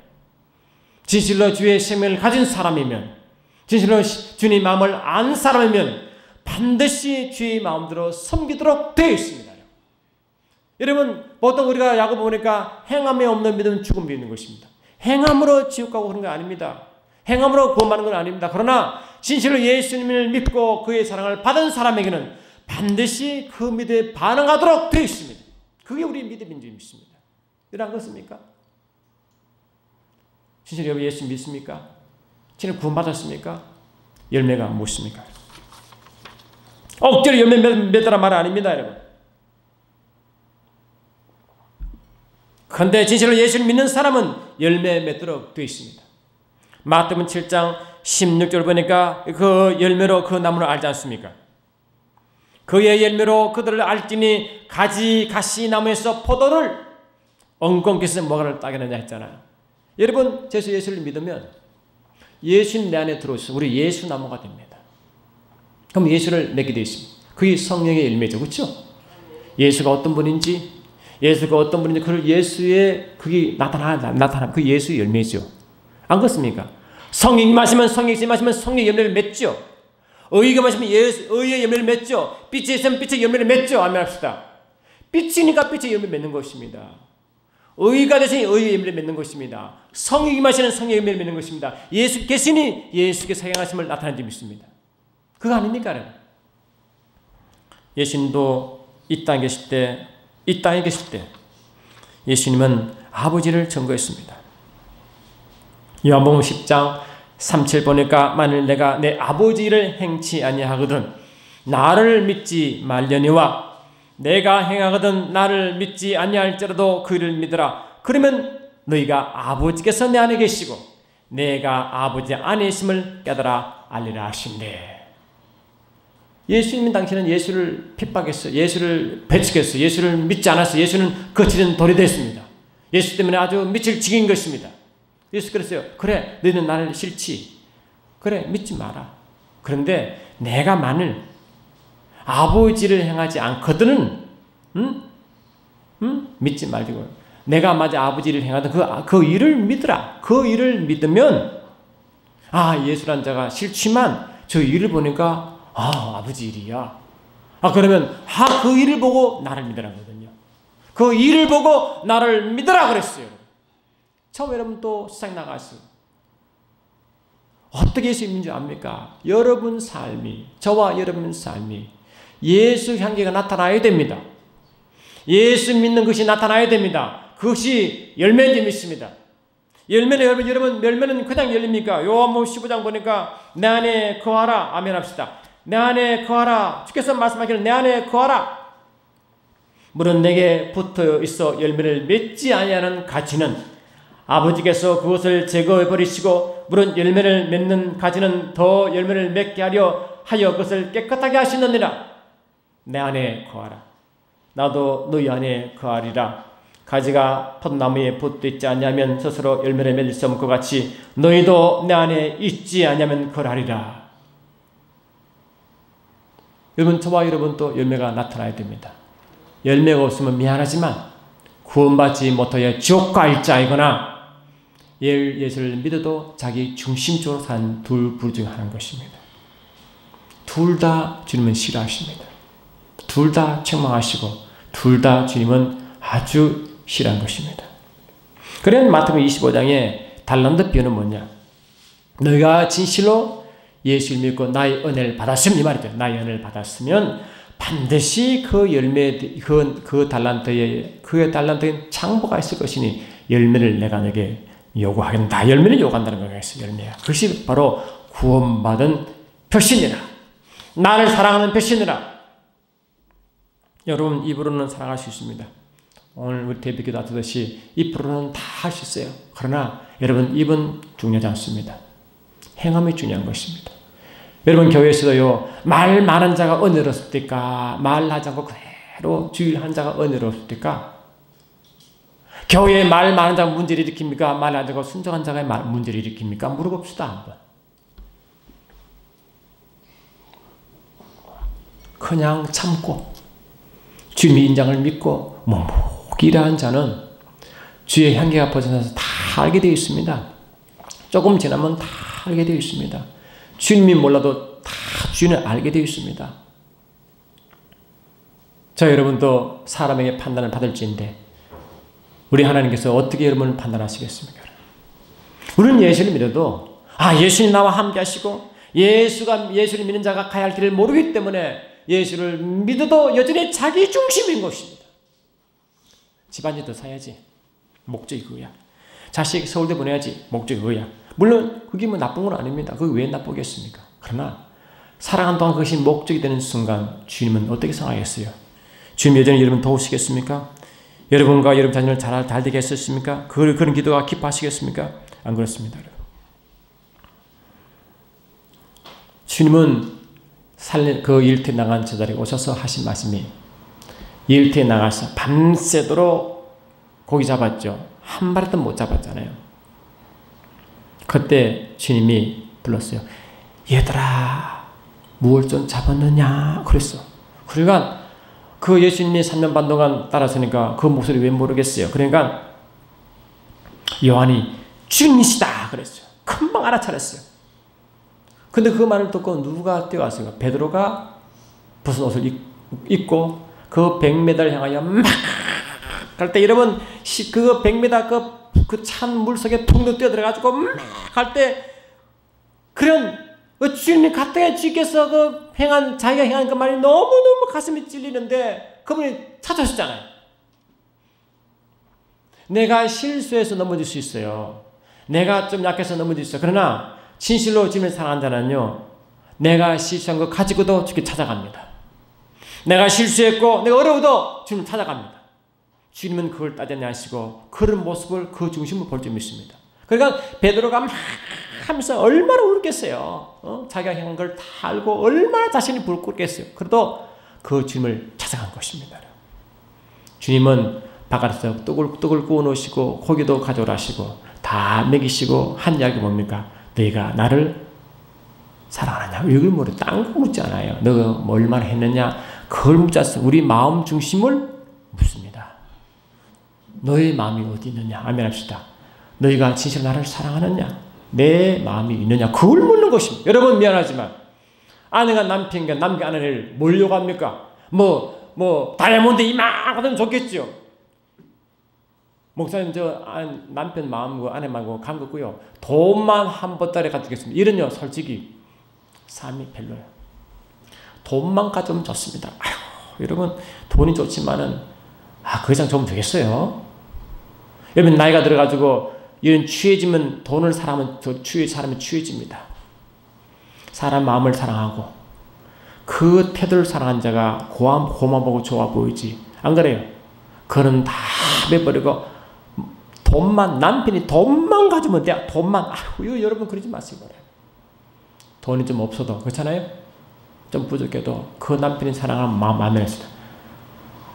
진실로 주의 생명을 가진 사람이면, 진실로 주님 마음을 안 사람이면 반드시 주의 마음대로 섬기도록 되어 있습니다. 여러분, 보통 우리가 야고보 보니까 행함에 없는 믿음은 죽음이 있는 것입니다. 행함으로 지옥 가고 그런 거 아닙니다. 행함으로 구원받는 건 아닙니다. 그러나 진실로 예수님을 믿고 그의 사랑을 받은 사람에게는 반드시 그 믿음에 반응하도록 되어 있습니다. 그게 우리 믿음인 줄 믿습니다. 여러분, 안 그렇습니까? 진실로 여러분 예수 믿습니까? 진짜 구원받았습니까? 열매가 무엇입니까? 억지로 열매 맺으란 말 아닙니다, 여러분. 그런데 진실로 예수를 믿는 사람은 열매 맺도록 되어 있습니다. 마태복음 7장 16절 보니까 그 열매로 그 나무를 알지 않습니까? 그의 열매로 그들을 알지니 가시 나무에서 포도를 엉겅퀴서 뭐가를 따겠느냐 했잖아요. 여러분, 예수를 믿으면 예수님 내 안에 들어오셔서 우리 예수 나무가 됩니다. 그럼 예수를 맺게 되어 있습니다. 그게 성령의 열매죠. 그렇죠? 예수가 어떤 분인지, 그걸 예수의 그게 나타나 그 예수의 열매죠. 안 그렇습니까? 성령이 마시면 성령의 열매를 맺죠. 의가 마시면 의의 열매를 맺죠. 빛이 있으면 빛의 열매를 맺죠. 아멘 합시다. 빛이니까 빛의 열매를 맺는 것입니다. 의가 되시니 의의 열매를 맺는 것입니다. 성령이 마시는 성령의 열매를 맺는 것입니다. 예수 계시니 예수께서 사용하심을 나타내는 줄 믿습니다. 그거 아닙니까? 예수님도 이 땅에 계실 때 예수님은 아버지를 증거했습니다. 요한복음 10장 37 보니까 만일 내가 내 아버지를 행치 아니하거든 나를 믿지 말려니와 내가 행하거든 나를 믿지 아니할지라도 그 일을 믿으라. 그러면 너희가 아버지께서 내 안에 계시고 내가 아버지 안에 있음을 깨달아 알리라 하신대. 예수님은 당신은 예수를 핍박했어요. 예수를 배척했어요. 예수를 믿지 않았어요. 예수는 거칠은 돌이 됐습니다. 예수 때문에 아주 밑을 지긴 것입니다. 예수 그랬어요. 그래, 너희는 나를 싫지. 그래, 믿지 마라. 그런데 내가 만일 아버지를 행하지 않거든, 믿지 말고 내가 마치 아버지를 행하던 그 일을 믿으라. 그 일을 믿으면 예수란 자가 싫지만 저 일을 보니까 아버지 일이야. 그러면 그 일을 보고 나를 믿으라거든요. 그 일을 보고 나를 믿으라 그랬어요. 처음 여러분 또 세상 나가서 어떻게 예수 믿는 줄 압니까? 여러분 삶이, 저와 여러분 삶이 예수 향기가 나타나야 됩니다. 예수 믿는 것이 나타나야 됩니다. 그것이 열매인 줄 믿습니다. 열매는 여러분 열매는 그냥 열립니까? 요한복음 15장 보니까 내 안에 거하라. 아멘 합시다. 내 안에 거하라. 주께서 말씀하기를 내 안에 거하라. 물은 내게 붙어 있어 열매를 맺지 아니하는 가지는 아버지께서 그것을 제거해 버리시고 물은 열매를 맺는 가지는 더 열매를 맺게 하려 하여 그것을 깨끗하게 하시느니라. 내 안에 거하라. 나도 너희 안에 거하리라. 가지가 포도나무에 붙어 있지 않냐면 스스로 열매를 맺을 수 없는 것 같이 너희도 내 안에 있지 않냐면 그러하리라. 여러분, 저와 여러분도 열매가 나타나야 됩니다. 열매가 없으면 미안하지만 구원받지 못하여 지옥 갈 자이거나 예수를 믿어도 자기 중심적으로 산 둘 부류 중 하나인 것입니다. 둘 다 주님은 싫어하십니다. 둘 다 책망하시고 둘 다 주님은 아주 싫어한 것입니다. 그래서 마태복음 25장에 달란트 비유는 뭐냐? 너희가 진실로 예수를 믿고 나의 은혜를 받았으면 이 말이죠. 나의 은혜를 받았으면 반드시 그 열매, 그 달란트에 창고가 있을 것이니 열매를 내가 너에게 요구하겠다. 열매를 요구한다는 거겠어요. 열매야. 그것이 바로 구원받은 표시니라. 나를 사랑하는 표시니라. 여러분, 입으로는 사랑할 수 있습니다. 오늘 우리 대비기도 하듯이 입으로는 다 할 수 있어요. 그러나 여러분, 입은 중요하지 않습니다. 행함이 중요한 것입니다. 여러분, 교회에서도요, 말 많은 자가 은혜롭습니까? 말하지 않고 그대로 주일한 자가 은혜롭습니까? 교회에 말 많은 자가 문제를 일으킵니까? 말 안 하고 순종한 자가 문제를 일으킵니까? 물어봅시다, 한번. 그냥 참고 주님의 인장을 믿고 묵묵히 일하는 자는 주의 향기가 벗어나서 다 알게 되어 있습니다. 조금 지나면 다 알게 되어 있습니다. 주님이 몰라도 다 주인은 알게 되어 있습니다. 저 여러분도 사람에게 판단을 받을지인데 우리 하나님께서 어떻게 여러분을 판단하시겠습니까? 우리는 예수를 믿어도 예수님 나와 함께 하시고 예수를 믿는 자가 가야 할 길을 모르기 때문에 예수를 믿어도 여전히 자기 중심인 것입니다. 집안일도 사야지. 목적이 그거야. 자식 서울대 보내야지. 목적이 그거야. 물론 그게 뭐 나쁜 건 아닙니다. 그게 왜 나쁘겠습니까? 그러나 살아가는 동안 그것이 목적이 되는 순간 주님은 어떻게 생각하겠어요? 주님 여전히 여러분 도우시겠습니까? 여러분과 여러분 자녀를 잘 되게 했었습니까? 그런 기도가 기뻐하시겠습니까? 안 그렇습니다. 주님은 그 일터에 나간 제자리에 오셔서 하신 말씀이 일터에 나가서 밤새도록 고기 잡았죠. 한 마리도 못 잡았잖아요. 그때 주님이 불렀어요. 얘들아 무엇 좀 잡았느냐 그랬어. 그러니까 그 예수님이 3년 반 동안 따라서니까 그 목소리 왜 모르겠어요. 그러니까 요한이 주님이시다 그랬어요. 금방 알아차렸어요. 근데 그 말을 듣고 누가 뛰어왔어요? 베드로가 벗은 옷을 입고 그 100m를 향하여 막 갈 때 여러분 그 100m 그 찬 물속에 퉁퉁 뛰어들어가지고 막 갈 때 그런 주님이 가뜩이 주께서 자기가 행한 그 말이 너무너무 가슴이 찔리는데 그분이 찾아오셨잖아요. 내가 실수해서 넘어질 수 있어요. 내가 좀 약해서 넘어질 수 있어요. 그러나 진실로 주님을 사랑하는 자는요. 내가 실수한 거 가지고도 주께 찾아갑니다. 내가 실수했고 내가 어려워도 주님 찾아갑니다. 주님은 그걸 따지지 않으시고 그런 모습을 그 중심으로 볼 줄 믿습니다. 그러니까 베드로가 막 하면서 얼마나 울겠어요. 자기가 행한 걸 다 알고 얼마나 자신이 부끄럽겠어요. 그래도 그 주님을 찾아간 것입니다. 주님은 바깥에서 떡을 구워 놓으시고 고기도 가져오라 하시고 다 먹이시고 한 이야기 뭡니까? 너희가 나를 사랑하느냐? 이걸 모르 딴 거 묻지 않아요. 너가 뭐 얼마나 했느냐? 그걸 묻지 않습니다. 우리 마음 중심을 묻습니다. 너의 마음이 어디 있느냐? 아멘 합시다. 너희가 진실로 나를 사랑하느냐? 내 마음이 있느냐? 그걸 묻는 것입니다. 여러분 미안하지만 아내가 남편과 남편 아내를 몰려고 합니까? 다이아몬드 이만하면 좋겠죠. 목사님 남편 마음과 아내 마음과 감겼고요. 돈만 한 보따리 가지겠습니다. 이런요 솔직히 삶이 별로예요. 돈만 가져오면 좋습니다. 여러분 돈이 좋지만은 그 이상 좋으면 되겠어요? 여러분 나이가 들어가지고 이런 취해지면 돈을 사랑하면 사람이 취해집니다. 사람 마음을 사랑하고 그 태도를 사랑한 자가 고마보고 좋아 보이지. 안 그래요? 그는 다 빼버리고 남편이 돈만 가지면 돼. 돈만. 여러분 그러지 마시고 그래요. 돈이 좀 없어도 그렇잖아요? 좀 부족해도 그 남편이 사랑하는 마음 안 내렸어요.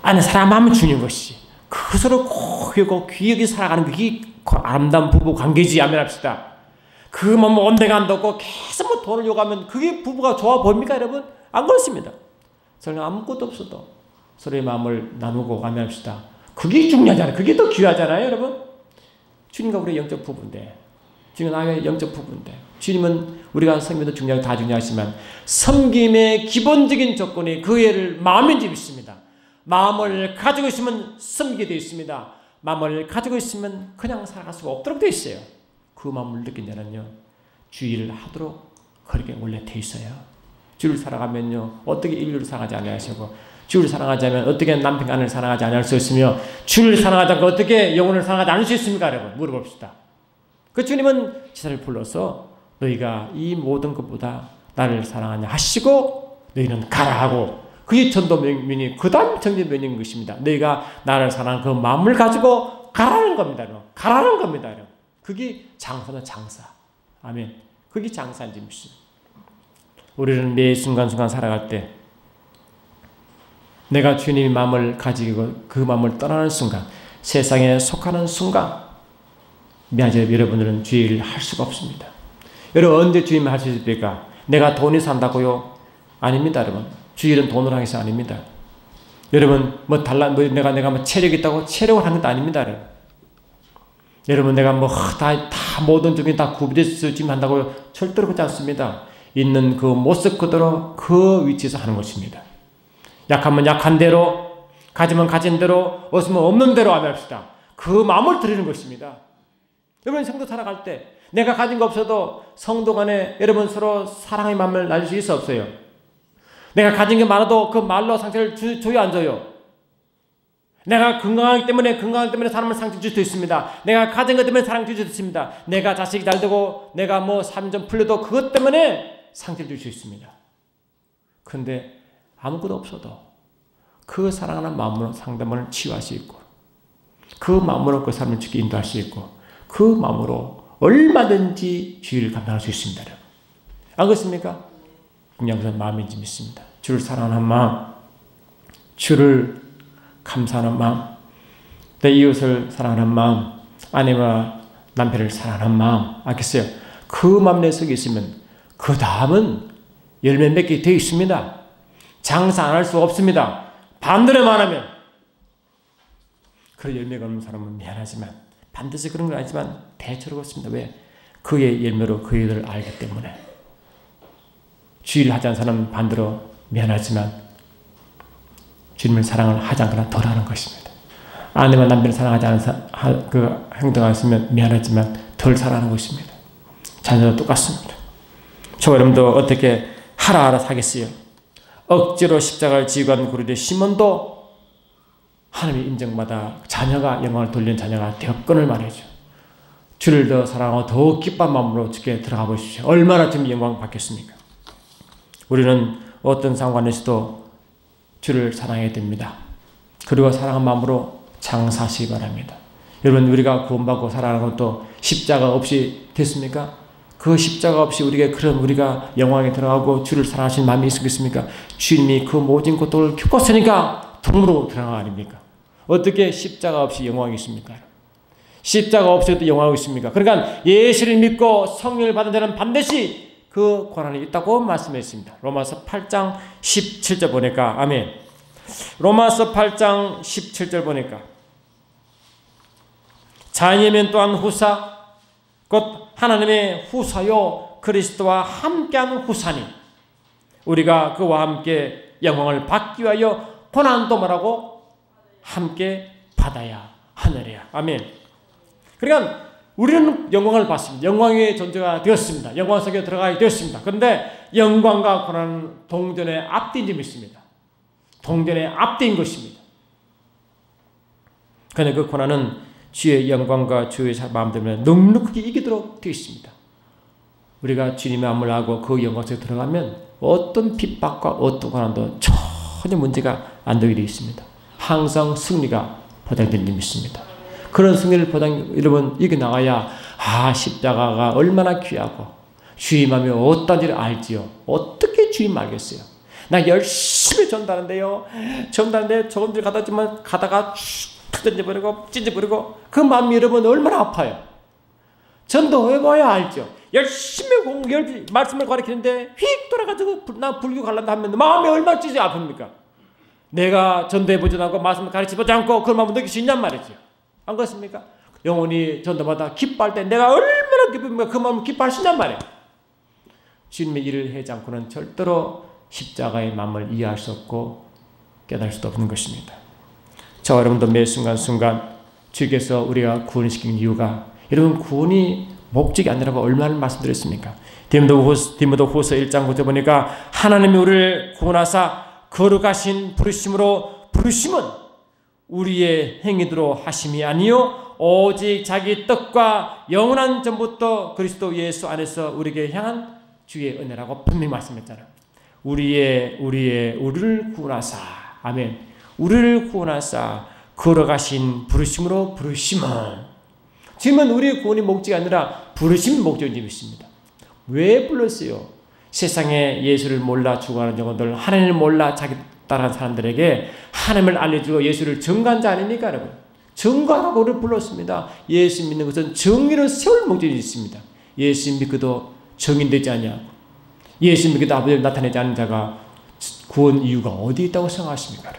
아니 사랑하면 주는 것이 그것으로 고이고 귀하게 살아가는 그게 아름다운 부부 관계지. 아멘 합시다. 온데가 안 덮고 계속 돈을 요구하면 그게 부부가 좋아 보입니까 여러분? 안 그렇습니다. 서로 아무것도 없어도 서로의 마음을 나누고 아멘 합시다. 그게 중요하잖아요. 그게 더 귀하잖아요 여러분. 주님과 우리의 영적 부부인데 주님은 나의 영적 부부인데 주님은 우리가 섬기도 중요하고 다 중요하지만 섬김의 기본적인 조건이 그 애를 마음인 줄 믿습니다. 마음을 가지고 있으면 섬기게 되어 있습니다. 마음을 가지고 있으면 그냥 살아갈 수가 없도록 되어 있어요. 그 마음을 느낀 자는요. 주의를 하도록 그렇게 원래 되어 있어요. 주를 살아가면요. 어떻게 인류를 사랑하지 않으시고 주를 사랑하자면 어떻게 남편과 아내를 사랑하지 않을 수 있으며 주를 사랑하지 않고 어떻게 영혼을 사랑하지 않을 수 있습니까? 여러분 물어봅시다. 그 주님은 제자를 불러서 너희가 이 모든 것보다 나를 사랑하냐 하시고 너희는 가라 하고 그게 전도명령이 그 다음 정죄명령인 것입니다. 너희가 나를 사랑하는 그 마음을 가지고 가라는 겁니다. 가라는 겁니다. 그게 장사는 장사. 아멘. 그게 장사인지 믿습니다. 우리는 매 순간순간 살아갈 때 내가 주님의 마음을 가지고 그 마음을 떠나는 순간 세상에 속하는 순간 미안하지만 여러분들은 주의를 할 수가 없습니다. 여러분 언제 주의를 할 수 있습니까? 내가 돈이 산다고요? 아닙니다 여러분. 주의는 돈으로 하는 것이 아닙니다. 여러분 내가 체력이 있다고 체력을 하는 것도 아닙니다. 여러분 내가 다 모든 적이 다 구비돼서 지금 한다고요? 절대로 그렇지 않습니다. 있는 그 모습 그대로 그 위치에서 하는 것입니다. 약하면 약한 대로, 가지면 가진 대로, 없으면 없는 대로 아멘합시다. 그 마음을 드리는 것입니다. 여러분 성도 살아갈 때 내가 가진 거 없어도 성도 간에 여러분 서로 사랑의 마음을 나눌 수 있어 없어요? 내가 가진 게 많아도 그 말로 상처를 줘요 안 줘요? 내가 건강하기 때문에 사람을 상처 줄 수 있습니다. 내가 가진 것 때문에 사랑 줄 수 있습니다. 내가 자식이 잘 되고 내가 뭐 삶 좀 풀려도 그것 때문에 상처를 줄 수 있습니다. 그런데 아무것도 없어도 그 사랑하는 마음으로 상대방을 치유할 수 있고 그 마음으로 그 사람을 죽게 인도할 수 있고 그 마음으로 얼마든지 주의를 감당할 수 있습니다. 안 그렇습니까? 그냥 그런 마음인지 믿습니다. 주를 사랑하는 마음, 주를 감사하는 마음, 내 이웃을 사랑하는 마음, 아내와 남편을 사랑하는 마음, 알겠어요? 그 마음 내 속에 있으면 그 다음은 열매 맺게 되어 있습니다. 장사 안 할 수 없습니다. 반대로 말하면 그런 열매가 없는 사람은 미안하지만 반드시 그런 건 아니지만 대체로 그렇습니다. 왜? 그의 열매로 그 일을 알기 때문에. 주의를 하지 않은 사람은 반대로 미안하지만 주님을 사랑을 하지 않거나 덜 하는 것입니다. 아내와 남편을 사랑하지 않은 그 행동을 했으면 미안하지만 덜 사랑하는 것입니다. 자녀도 똑같습니다. 저 여러분도 어떻게 하라 사겠어요? 억지로 십자가를 지고 간 고리대 시몬도 하나님의 인정받아 자녀가 영광을 돌리는 자녀가 되었건을 말이죠. 주를 더 사랑하고 더 기쁜 마음으로 주께 들어가 보십시오. 얼마나 지금 영광 받겠습니까? 우리는 어떤 상황에서도 주를 사랑해야 됩니다. 그리고 사랑한 마음으로 장사하시기 바랍니다. 여러분 우리가 구원받고 살아가는 것도 십자가 없이 됐습니까? 그 십자가 없이 우리가 영광에 들어가고 주를 사랑하시는 마음이 있겠습니까? 주님이 그 모든 고통을 겪었으니까 통으로 들어간 거 아닙니까? 어떻게 십자가 없이 영광이 있습니까? 십자가 없이도 영광이 있습니까? 그러니까 예수를 믿고 성령을 받은 자는 반드시 그 고난이 있다고 말씀했습니다. 로마서 8장 17절 보니까 아멘. 로마서 8장 17절 보니까 자녀면 또한 후사 곧 하나님의 후사요 그리스도와 함께하는 후사니 우리가 그와 함께 영광을 받기 위하여 고난도 말하고 함께 받아야 하느랴. 아멘. 그러니까 우리는 영광을 받습니다. 영광의 존재가 되었습니다. 영광 속에 들어가게 되었습니다. 그런데 영광과 고난은 동전의 앞뒤인 줄 믿습니다. 동전의 앞뒤인 것입니다. 그런데 그 고난은 주의 영광과 주의 마음 때문에 넉넉하게 이기도록 되어 있습니다. 우리가 주님의 마음을 알고 그 영광 속에 들어가면 어떤 핍박과 어떤 고난도 전혀 문제가 안 되게 되어 있습니다. 항상 승리가 보장되는 줄 믿습니다. 그런 승리를 여러분 이겨나가야 십자가가 얼마나 귀하고 주의 마음이 어떤지를 알지요. 어떻게 주의 알겠어요? 나 열심히 전도하는데요. 전도하는데 조금씩 가다가 툭 던져버리고 찢어버리고 그 마음이 여러분 얼마나 아파요. 전도해봐야 알죠. 열심히 말씀을 가르치는데 휙 돌아가지고 나 불교 갈란다 하면 마음이 얼마나 찢어 아픕니까? 내가 전도해보지 않고 말씀을 가르치지 않고 그 마음을 느낄 수 있냔 말이죠. 안 그렇습니까? 영혼이 전도마다 기뻐할 때 내가 얼마나 기쁩니까? 그 마음을 기뻐할 수 있냔 말이에요. 주님의 일을 하지 않고는 절대로 십자가의 마음을 이해할 수 없고 깨달을 수도 없는 것입니다. 저와 여러분도 매 순간순간 주께서 우리가 구원시킨 이유가 여러분 구원이 목적이 아니라고 얼마나 말씀드렸습니까? 디모데후서 1장 9절 보니까 하나님이 우리를 구원하사 거룩하신 부르심은 우리의 행위대로 하심이 아니요 오직 자기 뜻과 영원한 전부터 그리스도 예수 안에서 우리에게 향한 주의 은혜라고 분명히 말씀했잖아요. 우리를 구원하사 아멘. 우리를 구원하사 거룩하신 부르심으로 부르심은 지금은 우리의 구원이 목적이 아니라 부르심이 목적인 믿습니다. 왜 불렀어요? 세상에 예수를 몰라 죽어가는 영혼들 하나님을 몰라 자기 따라간 사람들에게 하나님을 알려주고 예수를 증거한 자 아닙니까 여러분? 증거하라고 우리를 불렀습니다. 예수 믿는 것은 정의를 세울 목적이 있습니다. 예수 믿고도 정인되지 않냐, 예수 믿고도 아버지를 나타내지 않는 자가 구원 이유가 어디 있다고 생각하십니까?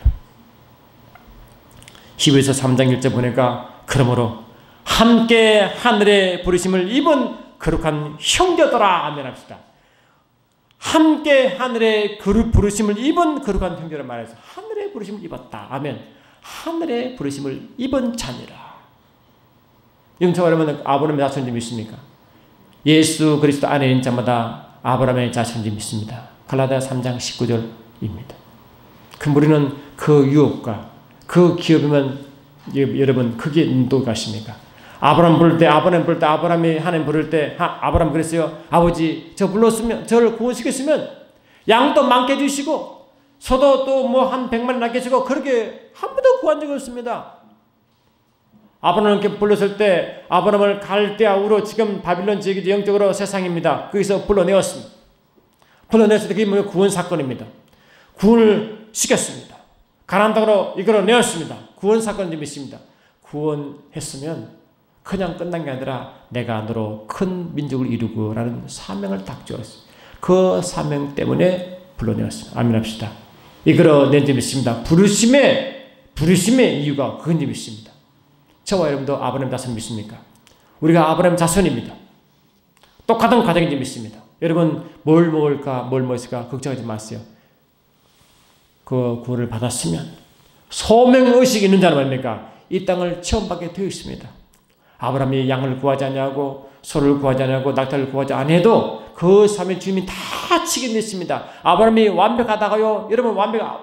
히브리서 3장 1절 보니까 그러므로 함께 하늘의 부르심을 입은 거룩한 형제들아 아멘 합시다. 함께 하늘의 부르심을 입은 거룩한 형제를 말해서 하늘의 부르심을 입었다. 아멘. 하늘의 부르심을 입은 자니라. 영적 여러분, 아브라함의 자손인지 믿습니까? 예수 그리스도 안에 있는 자마다 아브라함의 자손인지 믿습니다. 갈라디아 3장 19절입니다. 그 우리는 그 유업과 그 기업이면 여러분 그게 누구 같습니까? 아브라함 부를 때 아브라함이 하나님 부를 때 아브라함 그랬어요. 아버지 저 불렀으면 저를 구원시켰으면 양도 많게 주시고 소도 또 뭐 한 100만 낳게 주고 그렇게 한 번도 구한 적이 없습니다. 아브라함께 불렀을 때 아브라함을 갈대아 우로 지금 바빌론 지역이 영적으로 세상입니다. 거기서 불러내었습니다. 불러냈을 때 그게 뭐예요? 구원 사건입니다. 구원을 시켰습니다. 가나안 땅으로 이끌어내었습니다. 구원 사건인지 믿습니다. 구원했으면 그냥 끝난 게 아니라 내가 너로 큰 민족을 이루고라는 사명을 딱 주었어요. 그 사명 때문에 불러내었습니다. 아멘 합시다. 이끌어낸 지 믿습니다. 부르심의 이유가 그건지 믿습니다. 저와 여러분도 아브라함 자손 믿습니까? 우리가 아브라함 자손입니다. 똑같은 과정인지 믿습니다. 여러분 뭘 먹을까 뭘 먹을까 걱정하지 마세요. 그 구원을 받았으면 소명의식이 있는 자는 말입니까? 이 땅을 체험받게 되어 있습니다. 아브라함이 양을 구하지 않냐고 소를 구하지 않냐고 낙타를 구하지 않아도 그 삶의 주님이 다 책임졌습니다. 아브라함이 완벽하다가요. 여러분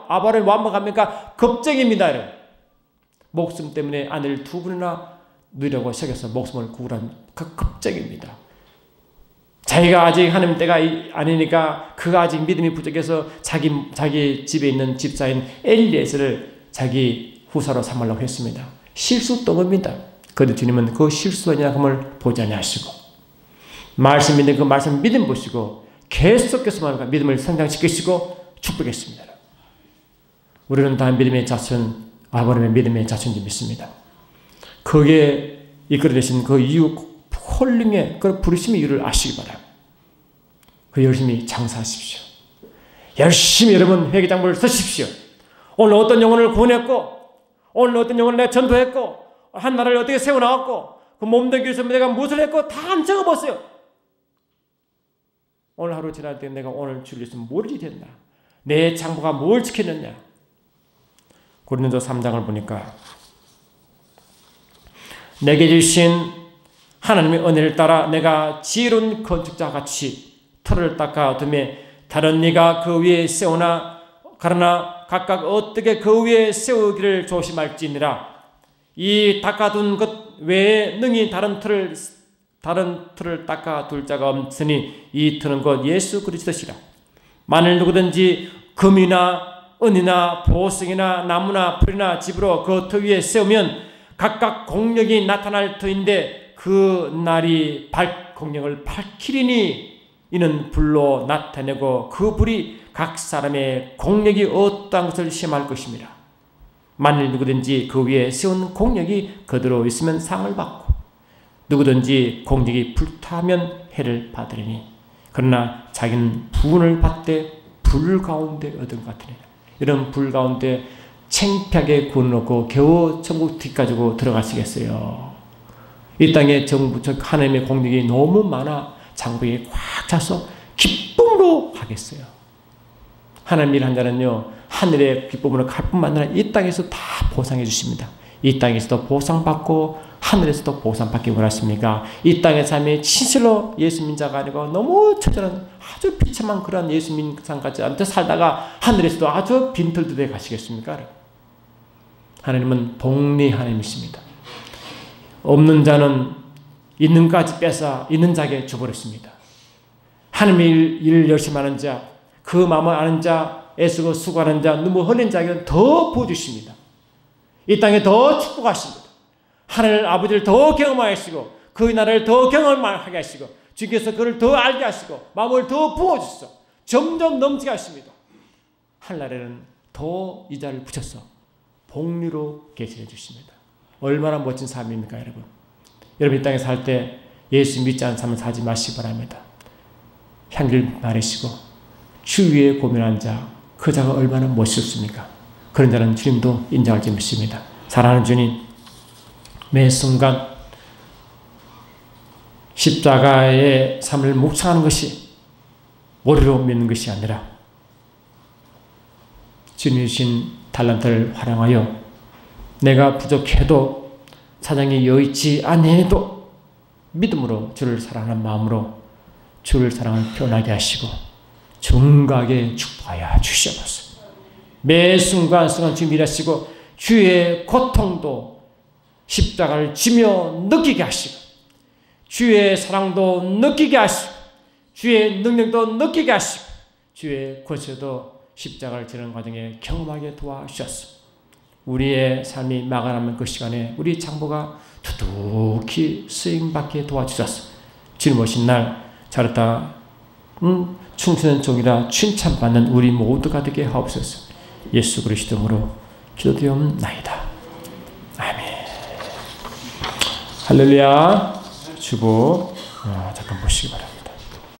아브라함이 완벽합니까? 겁쟁입니다. 여러분. 목숨 때문에 아내를 2분이나 누리라고 새겨서 목숨을 구우란 그 겁쟁입니다. 자기가 아직 하나님 때가 아니니까 그가 아직 믿음이 부족해서 자기 집에 있는 집사인 엘리에스를 자기 후사로 삼으려고 했습니다. 실수동입니다. 그런데 주님은 그 실수하냐 함을 보지 아니하시고 말씀 믿는 그 말씀 믿음 보시고 계속해서 믿음을 성장시키시고 축복했습니다. 우리는 다 믿음의 자손 아브라함의 믿음의 자손인지 믿습니다. 거기에 이끌어내신 그 이유 콜링의 그 부르심의 이유를 아시기 바랍니다. 그 열심히 장사하십시오. 열심히 여러분 회개장부를 쓰십시오. 오늘 어떤 영혼을 구원했고 오늘 어떤 영혼을 내가 전도했고 한 나라를 어떻게 세워나갔고 그 몸된 길에서 내가 무엇을 했고 다 적어보세요. 오늘 하루 지날 때 내가 오늘 주를 위해서 뭘 지켰나 내 장부가 뭘 지켰느냐. 고린도 3장을 보니까 내게 주신 하나님의 은혜를 따라 내가 지혜로운 건축자 같이 틀을 닦아두매 다른 이가 그 위에 세우나 그러나 각각 어떻게 그 위에 세우기를 조심할지니라. 이 닦아둔 것 외에 능히 다른 틀을 닦아둘 자가 없으니 이 틀은 곧 예수 그리스도시라. 만일 누구든지 금이나 은이나 보석이나 나무나 풀이나 집으로 그 터 위에 세우면 각각 공력이 나타날 터인데 그 날이 공력을 밝히리니 이는 불로 나타내고 그 불이 각 사람의 공력이 어떠한 것을 시험할 것입니다. 만일 누구든지 그 위에 세운 공력이 그대로 있으면 상을 받고 누구든지 공력이 불타면 해를 받으리니 그러나 자기는 부은을 받되 불 가운데 얻은 것 같으니 이런 불 가운데 창피하게 구워놓고 겨우 천국 뒷가지고 들어가시겠어요. 이 땅에 하나님의 공력이 너무 많아 장부에 꽉 차서 기쁨으로 하겠어요. 하나님 일한 자는요 하늘의 기쁨으로 갈 뿐만 아니라 이 땅에서 다 보상해 주십니다. 이 땅에서도 보상받고 하늘에서도 보상받기 원하십니까? 이 땅의 삶이 진실로 예수 민자가 아니고 너무 처절한 아주 비참한 그런 예수 민상같이 살다가 하늘에서도 아주 빈털들에 가시겠습니까? 하나님은 복리 하나님이십니다. 없는 자는 있는 까지 뺏어 있는 자에게 줘버렸습니다. 하나님의 일을 열심히 하는 자, 그 마음을 아는 자, 애쓰고 수고하는 자, 눈물 흘린 자에게는 더 부어주십니다. 이 땅에 더 축복하십니다. 하나님 아버지를 더 경험하게 하시고 그 나라를 더 경험하게 하시고 주께서 그를 더 알게 하시고 마음을 더 부어주셔서 점점 넘치게 하십니다. 하늘나라에는 더 이자를 붙여서 복리로 계시해 주십니다. 얼마나 멋진 삶입니까 여러분. 여러분 이 땅에 살 때 예수 믿지 않는 삶을 살지 마시기 바랍니다. 향기를 바르시고 주위에 고민한 자, 그 자가 얼마나 멋있습니까? 그런 자는 주님도 인정할 줄 믿습니다. 사랑하는 주님, 매 순간 십자가의 삶을 묵상하는 것이 머리로 믿는 것이 아니라 주님이 주신 달란트를 활용하여 내가 부족해도 사정이 여의치 아니해도 믿음으로 주를 사랑하는 마음으로 주를 사랑을 표현하게 하시고 정각에 축복하여 주시옵소서. 매 순간순간 주님 일하시고 주의 고통도 십자가를 지며 느끼게 하시고 주의 사랑도 느끼게 하시고 주의 능력도 느끼게 하시고 주의 고초도 십자가를 지는 과정에 경험하게 도와주셨습니다. 우리의 삶이 막아나면 그 시간에 우리 장부가 두둑히 쓰임받게 도와주셨습니다. 주님 오신 날 잘했다 충실한 종이라 칭찬받는 우리 모두가 되게 하옵소서. 예수 그리스도로 기도드리옵나이다. 아멘. 할렐루야. 주보 잠깐 보시기 바랍니다.